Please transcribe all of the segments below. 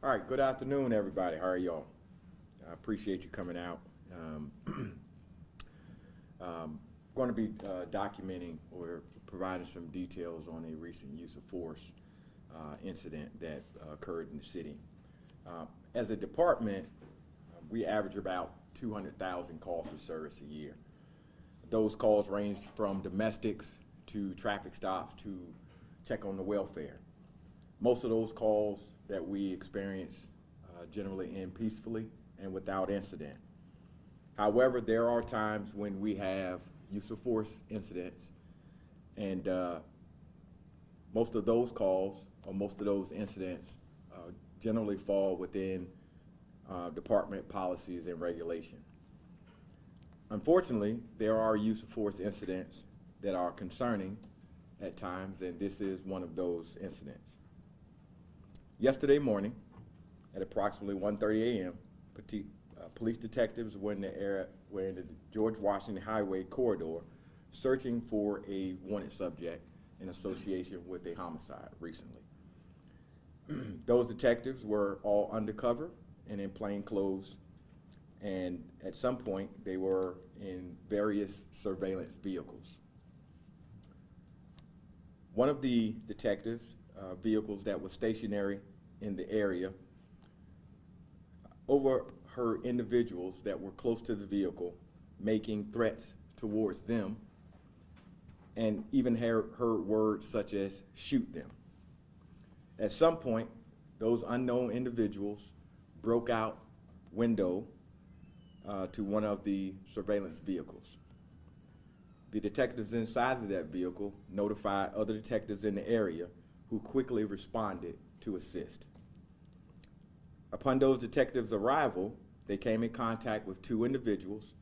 All right, good afternoon, everybody. How are y'all? I appreciate you coming out. Going to be documenting or providing some details on a recent use of force incident that occurred in the city. As a department, we average about 200,000 calls for service a year. Those calls range from domestics to traffic stops to check on the welfare. Most of those calls that we experience generally end peacefully and without incident. However, there are times when we have use of force incidents, and most of those calls or most of those incidents generally fall within department policies and regulation. Unfortunately, there are use of force incidents that are concerning at times, and this is one of those incidents. Yesterday morning, at approximately 1:30 a.m., police detectives were in the George Washington Highway corridor searching for a wanted subject in association with a homicide recently. Those detectives were all undercover and in plain clothes, and at some point they were in various surveillance vehicles. One of the detectives' vehicles that was stationary in the area overheard individuals that were close to the vehicle making threats towards them, and even heard words such as "shoot them." At some point, those unknown individuals broke out window to one of the surveillance vehicles. The detectives inside of that vehicle notified other detectives in the area, who quickly responded to assist. Upon those detectives' arrival, they came in contact with two individuals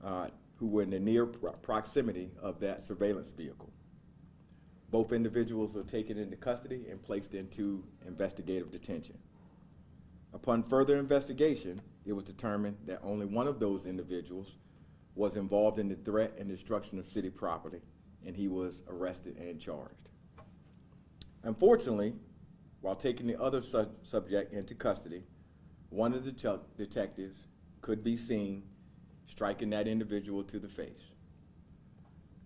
who were in the near proximity of that surveillance vehicle. Both individuals were taken into custody and placed into investigative detention. Upon further investigation, it was determined that only one of those individuals was involved in the threat and destruction of city property, and he was arrested and charged. Unfortunately, while taking the other subject into custody, one of the detectives could be seen striking that individual to the face.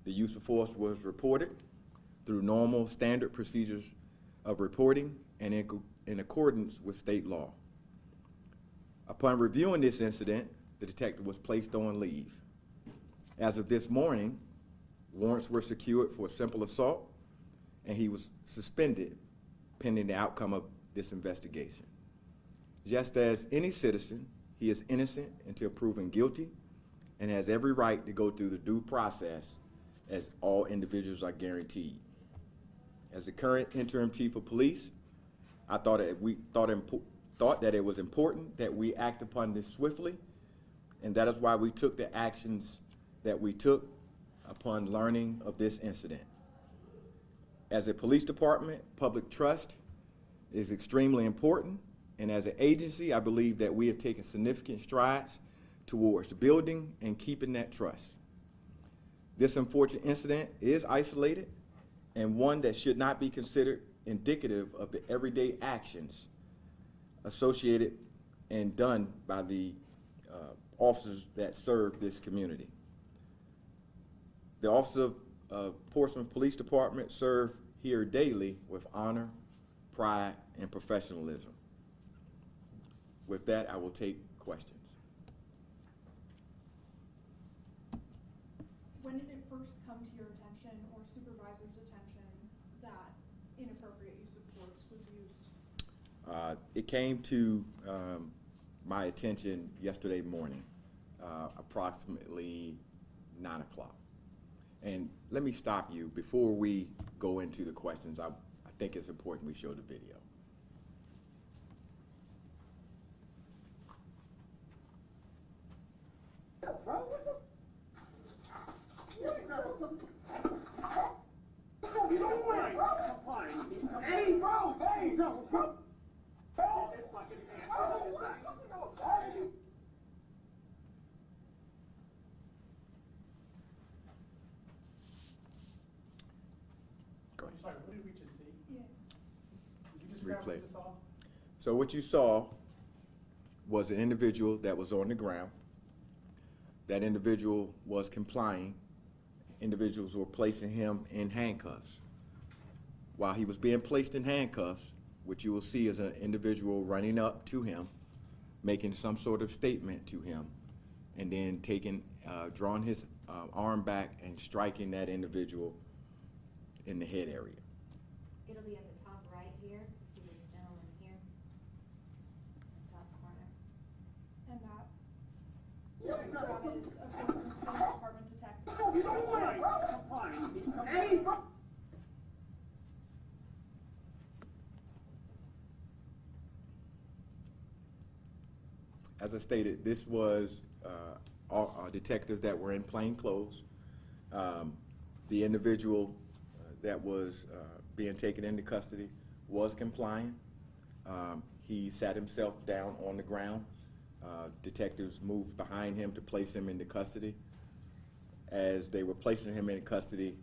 The use of force was reported through normal standard procedures of reporting and in accordance with state law. Upon reviewing this incident, the detective was placed on leave. As of this morning, warrants were secured for a simple assault, and he was suspended pending the outcome of this investigation. Just as any citizen, he is innocent until proven guilty and has every right to go through the due process as all individuals are guaranteed. As the current interim chief of police, I thought that it was important that we act upon this swiftly, and that is why we took the actions that we took upon learning of this incident. As a police department, public trust is extremely important, and as an agency, I believe that we have taken significant strides towards building and keeping that trust. This unfortunate incident is isolated and one that should not be considered indicative of the everyday actions associated and done by the officers that serve this community. The officers of Portsmouth Police Department serve here daily with honor, pride, and professionalism. With that, I will take questions. When did it first come to your attention or supervisor's attention that inappropriate use of force was used? It came to my attention yesterday morning, approximately 9 o'clock. And let me stop you before we go into the questions. I think it's important we show the video. Hey, bro, hey, bro. Go ahead. Sorry, what did we just see? Yeah. Could you describe Replay. what you saw? So what you saw was an individual that was on the ground. That individual was complying. Individuals were placing him in handcuffs. While he was being placed in handcuffs, what you will see is an individual running up to him, making some sort of statement to him, and then drawing his arm back and striking that individual in the head area. It'll be at the top right here. You see this gentleman here? Top corner. And that that is a Portsmouth Police Department detective. You don't worry. I'm fine. Hey, bro. As I stated, this was all detectives that were in plain clothes. The individual that was being taken into custody was complying. He sat himself down on the ground. Detectives moved behind him to place him into custody. As they were placing him in custody,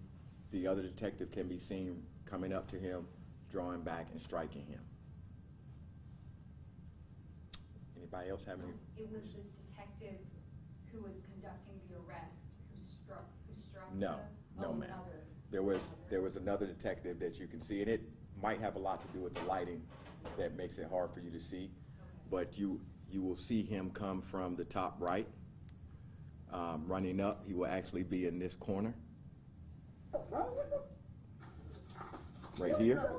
the other detective can be seen coming up to him, drawing back and striking him. Anybody else have any? It was the detective who was conducting the arrest who struck No, the, no, oh, ma'am. another. There was another detective that you can see, and it might have a lot to do with the lighting that makes it hard for you to see. Okay. But you will see him come from the top right, running up. He will actually be in this corner, right here.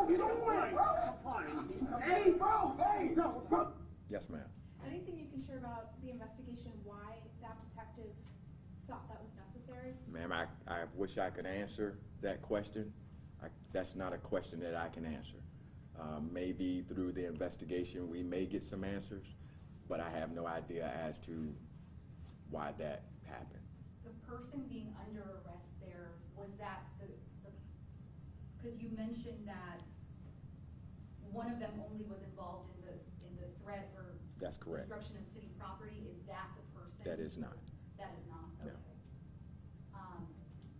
You don't worry. I'm fine. Hey, bro. Hey, bro. Yes, ma'am. Anything you can share about the investigation, why that detective thought that was necessary? Ma'am, I wish I could answer that question. That's not a question that I can answer. Maybe through the investigation we may get some answers, but I have no idea as to why that happened. The person being under arrest there, was that because you mentioned that one of them only was involved in the threat or That's correct. destruction of city property. Is that the person? That is not. That is not? No. Okay.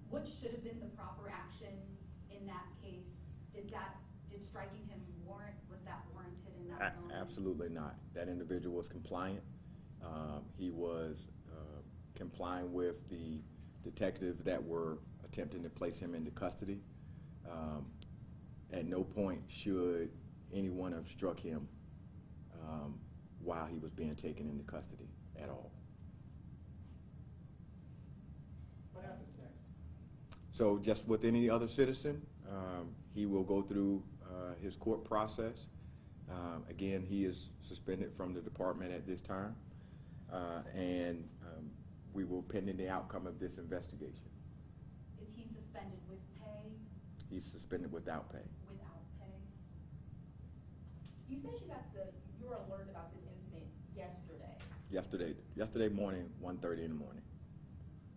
What should have been the proper action in that case? Did striking him was that warranted in that moment? Absolutely not. That individual was compliant. He was complying with the detectives that were attempting to place him into custody. At no point should anyone have struck him while he was being taken into custody at all. What happens next? So just with any other citizen, he will go through his court process. Again, he is suspended from the department at this time, and we will pending the outcome of this investigation. Is he suspended with pay? He's suspended without pay. Without pay? You said you were alerted about this incident yesterday. Yesterday morning, 1:30 in the morning.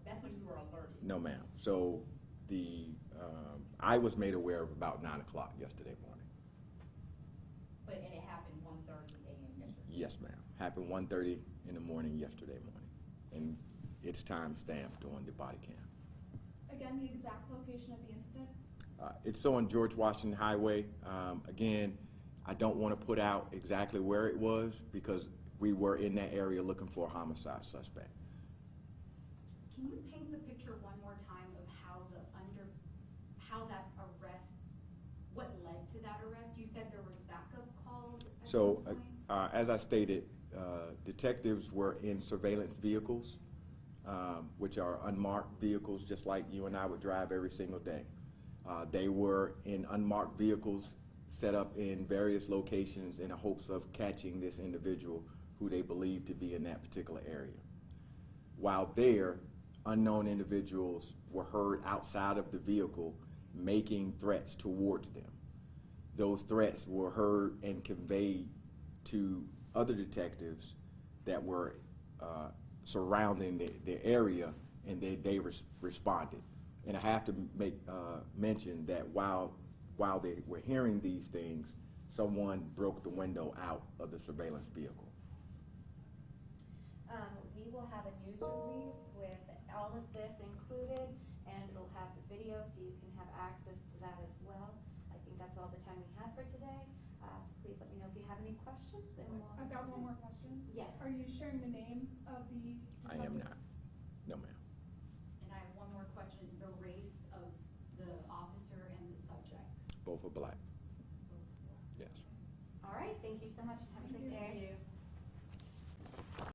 That's when you were alerted. No, ma'am. So I was made aware of about 9 o'clock yesterday morning. And it happened 1:30 a.m. yesterday. Yes, ma'am. Happened 1:30 in the morning yesterday morning, and it's time stamped on the body cam. Again, the exact location of the incident? It's on George Washington Highway. Again, I don't want to put out exactly where it was because we were in that area looking for a homicide suspect. Can you paint the picture one more time of how that arrest, what led to that arrest? You said there was backup calls at So, some point? as I stated, detectives were in surveillance vehicles, which are unmarked vehicles, just like you and I would drive every single day. They were in unmarked vehicles set up in various locations in the hopes of catching this individual who they believed to be in that particular area. While there, unknown individuals were heard outside of the vehicle making threats towards them. Those threats were heard and conveyed to other detectives that were surrounding the area, and they responded. And I have to make mention that while they were hearing these things, someone broke the window out of the surveillance vehicle. We will have a news release with all of this included, and it'll have the video so you can have access to that as well. I think that's all the time we have for today. questions? And we'll- I've got one more question. Yes. Are you sharing the name of the? I am detective? not. No, ma'am. And I have one more question, the race of the officer and the subjects. Both are black. Yes. All right, thank you so much and have a good day. Thank you.